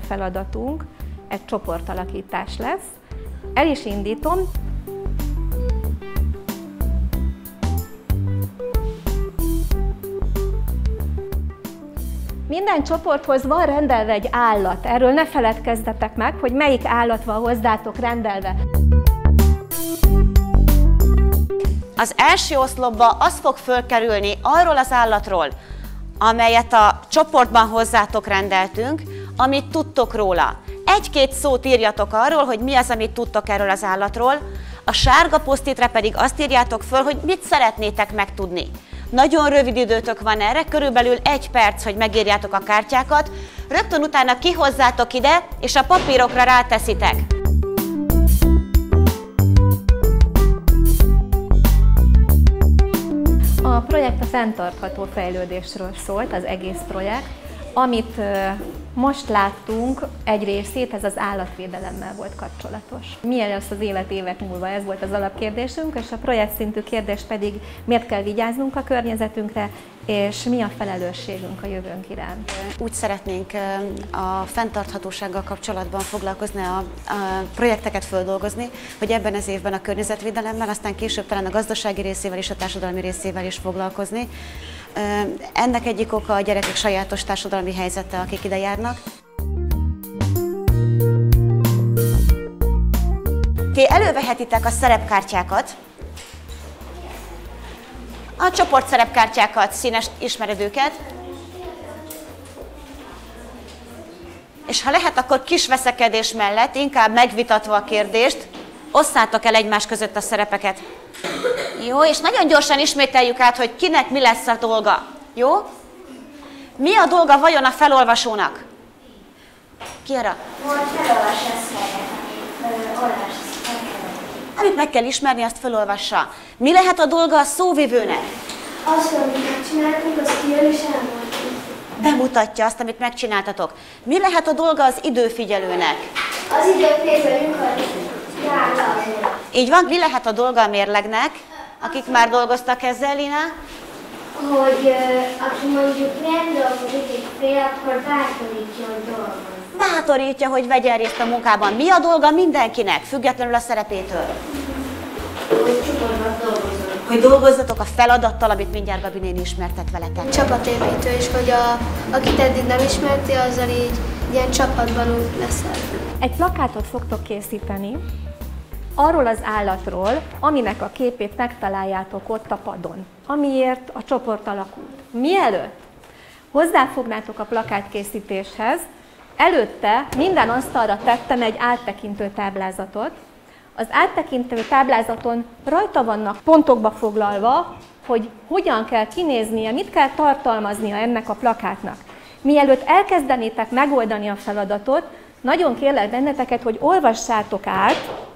feladatunk egy csoportalakítás lesz. El is indítom. Minden csoporthoz van rendelve egy állat. Erről ne feledkezzetek meg, hogy melyik állat van hozzátok rendelve. Az első oszlopba az fog fölkerülni arról az állatról, amelyet a csoportban hozzátok rendeltünk, amit tudtok róla. Egy-két szót írjatok arról, hogy mi az, amit tudtok erről az állatról, a sárga posztitre pedig azt írjátok föl, hogy mit szeretnétek megtudni. Nagyon rövid időtök van erre, körülbelül 1 perc, hogy megírjátok a kártyákat, rögtön utána kihozzátok ide, és a papírokra ráteszitek. A projekt a fenntartható fejlődésről szólt, az egész projekt. Amit most láttunk, egy részét, ez az állatvédelemmel volt kapcsolatos. Milyen lesz az élet évek múlva? Ez volt az alapkérdésünk, és a projektszintű kérdés pedig, miért kell vigyáznunk a környezetünkre, és mi a felelősségünk a jövőnk iránt. Úgy szeretnénk a fenntarthatósággal kapcsolatban foglalkozni, a projekteket földolgozni, hogy ebben az évben a környezetvédelemmel, aztán később talán a gazdasági részével és a társadalmi részével is foglalkozni. Ennek egyik oka a gyerekek sajátos társadalmi helyzete, akik ide járnak. Ti elővehetitek a szerepkártyákat, a csoport szerepkártyákat, színes, ismered őket. És ha lehet, akkor kis veszekedés mellett, inkább megvitatva a kérdést, osszátok el egymás között a szerepeket. Jó, és nagyon gyorsan ismételjük át, hogy kinek mi lesz a dolga. Jó? Mi a dolga vajon a felolvasónak? Ki arra? Amit meg kell ismerni, azt felolvassa. Mi lehet a dolga a szóvivőnek? Azt, amit megcsináltunk, azt kijön és elmondjuk. Bemutatja azt, amit megcsináltatok. Mi lehet a dolga az időfigyelőnek? Az időfigyelőnk a járta. Így van, mi lehet a dolga a mérlegnek, akik már dolgoztak ezzel, Lina? Hogy aki mondjuk nem dolgozik egy fél, akkor bátorítja, hogy dolgozik. Bátorítja, hogy vegyen részt a munkában. Mi a dolga mindenkinek, függetlenül a szerepétől? Hogy csoportban dolgozunk. Hogy dolgozzatok a feladattal, amit mindjárt Gabi néni ismertet veletek. Csapatépítő is, hogy akit eddig nem ismerti, azzal így ilyen csapatban úgy leszel. Egy plakátot fogtok készíteni arról az állatról, aminek a képét megtaláljátok ott a padon, amiért a csoport alakult. Mielőtt hozzáfognátok a plakátkészítéshez, előtte minden asztalra tettem egy áttekintő táblázatot. Az áttekintő táblázaton rajta vannak pontokba foglalva, hogy hogyan kell kinéznie, mit kell tartalmaznia ennek a plakátnak. Mielőtt elkezdenétek megoldani a feladatot, nagyon kérlek benneteket, hogy olvassátok át,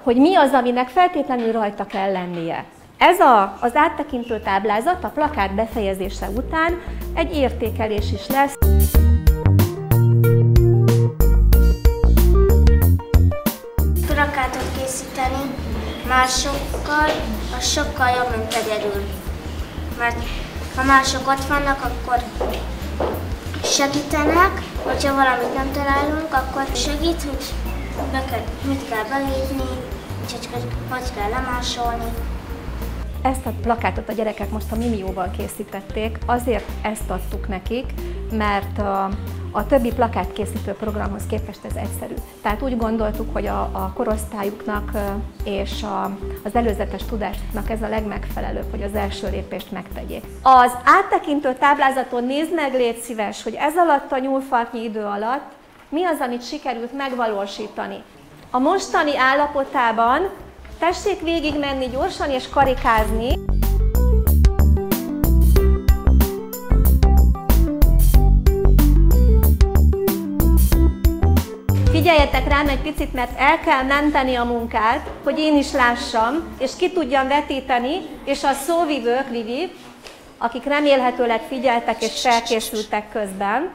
hogy mi az, aminek feltétlenül rajta kell lennie. Ez az áttekintő táblázat a plakát befejezése után egy értékelés is lesz. Plakátot készíteni másokkal, az sokkal jobb, mint egyedül. Mert ha mások ott vannak, akkor segítenek, hogyha valamit nem találunk, akkor segít, hogy mit kell beírni, hogy kell lemásolni. Ezt a plakátot a gyerekek most a Mimióval készítették, azért ezt adtuk nekik, mert a többi plakátkészítő programhoz képest ez egyszerű. Tehát úgy gondoltuk, hogy a korosztályuknak és az előzetes tudásuknak ez a legmegfelelőbb, hogy az első lépést megtegyék. Az áttekintő táblázaton nézd meg, légy szíves, hogy ez alatt a nyúlfarknyi idő alatt mi az, amit sikerült megvalósítani. A mostani állapotában tessék végigmenni gyorsan és karikázni. Figyeljetek rám egy picit, mert el kell menteni a munkát, hogy én is lássam, és ki tudjam vetíteni, és a szóvivők, Vivi, akik remélhetőleg figyeltek és felkészültek közben,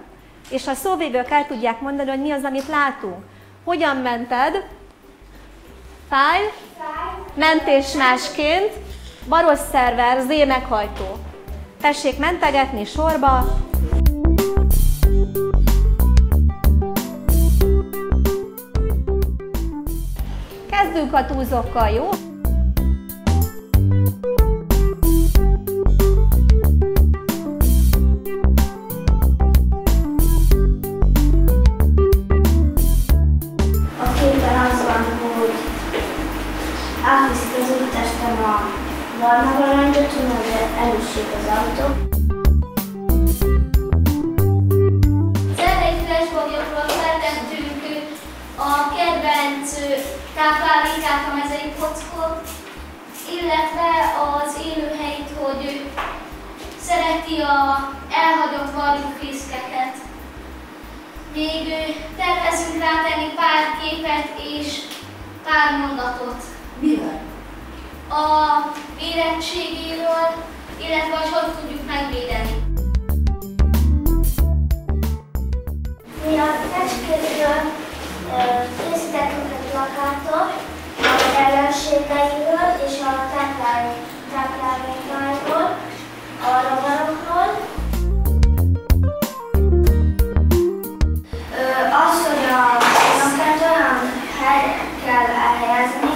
és a szóvivők el tudják mondani, hogy mi az, amit látunk. Hogyan mented? Fáj? Mentés másként. Barosszerver, Z meghajtó. Tessék mentegetni sorba. Kezdünk a túzokkal, jó? A képen az van, hogy átviszik az úttesten a barna valangyot, hogy elüssék az autó. Szerdai Füles-Bagyokról feltettünk a kedvenc táplálékát, a mezei kockot, illetve az élőhelyét, hogy szereti a elhagyott varjúfészkeket. Még tervezünk rátenni pár képet és pár mondatot. Mivel? A védettségéről, illetve hogy tudjuk megvédeni. Mi a kecskéről készítettünk egy plakátot az ellenségeiről és a táplálékairól, a rovarokról. Az, hogy a plakátot olyan helyre kell elhelyezni,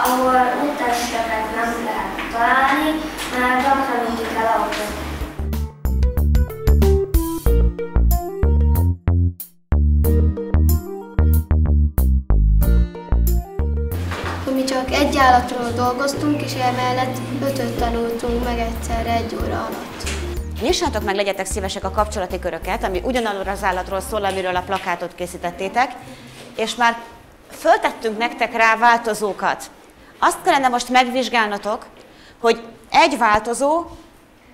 ahol úttesteket nem lehet találni, mert gyakran ütik el autót. Mi csak egy állatról dolgoztunk, és emellett 5-öt tanultunk meg egyszerre 1 óra alatt. Nyissátok meg, legyetek szívesek a kapcsolati köröket, ami ugyanarról az állatról szól, amiről a plakátot készítettétek, és már föltettünk nektek rá változókat. Azt kellene most megvizsgálnatok, hogy egy változó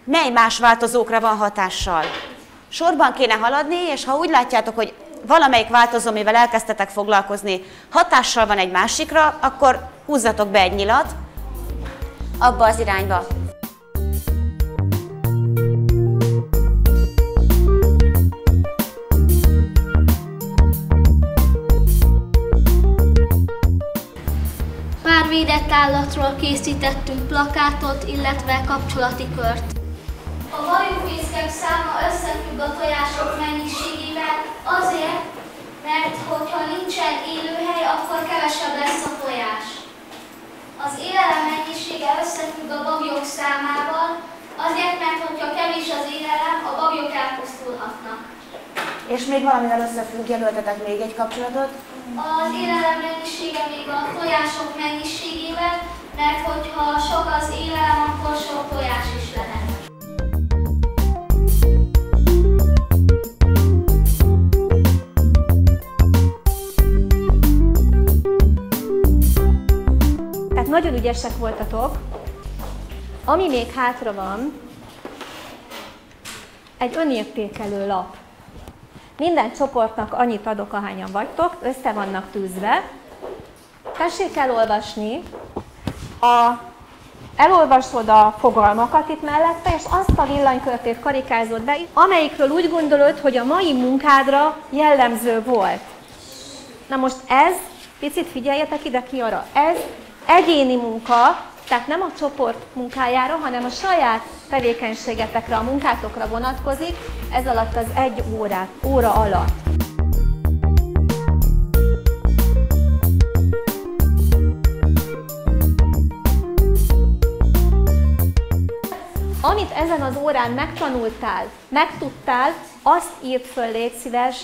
mely más változókra van hatással. Sorban kéne haladni, és ha úgy látjátok, hogy valamelyik változó, mivel elkezdtetek foglalkozni, hatással van egy másikra, akkor húzzatok be egy nyilat abba az irányba. Pár védett állatról készítettünk plakátot, illetve kapcsolati kört. A varjúfészkek száma összefügg a tojások mennyiségével azért, mert hogyha nincsen élőhely, akkor kevesebb lesz a tojás. Az élelem mennyisége összefügg a babyok számával, azért, mert hogyha kevés az élelem, a babyok elpusztulhatnak. És még valamivel összefügg, jelöltetek még egy kapcsolatot? Az élelem mennyisége még a tojások mennyiségével, mert hogyha sok az élelem, akkor sok tojás is lehet. Tehát nagyon ügyesek voltatok. Ami még hátra van, egy önértékelő lap. Minden csoportnak annyit adok, ahányan vagytok, össze vannak tűzve. Tessék elolvasni, elolvasod a fogalmakat itt mellette, és azt a villanykörtét karikázod be, amelyikről úgy gondolod, hogy a mai munkádra jellemző volt. Na most ez, picit figyeljetek ide ki arra, ez egyéni munka, tehát nem a csoport munkájára, hanem a saját tevékenységetekre, a munkátokra vonatkozik, ez alatt az 1 óra alatt. Amit ezen az órán megtanultál, megtudtál, azt írd föl, légy szíves,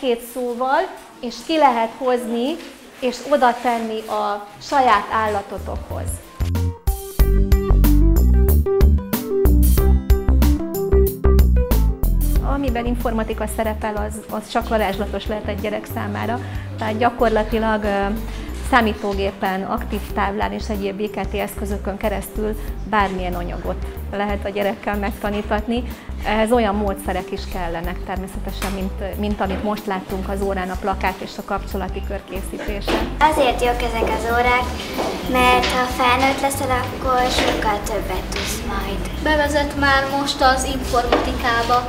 1-2 szóval, és ki lehet hozni, és oda tenni a saját állatotokhoz. Amiben informatika szerepel, az csak varázslatos lehet egy gyerek számára. Tehát gyakorlatilag számítógépen, aktív táblán és egyéb IKT eszközökön keresztül bármilyen anyagot lehet a gyerekkel megtanítatni. Ehhez olyan módszerek is kellenek természetesen, mint amit most láttunk az órán, a plakát és a kapcsolati kör készítése. Azért jók ezek az órák, mert ha felnőtt leszel, akkor sokkal többet tudsz majd. Bevezet már most az informatikába.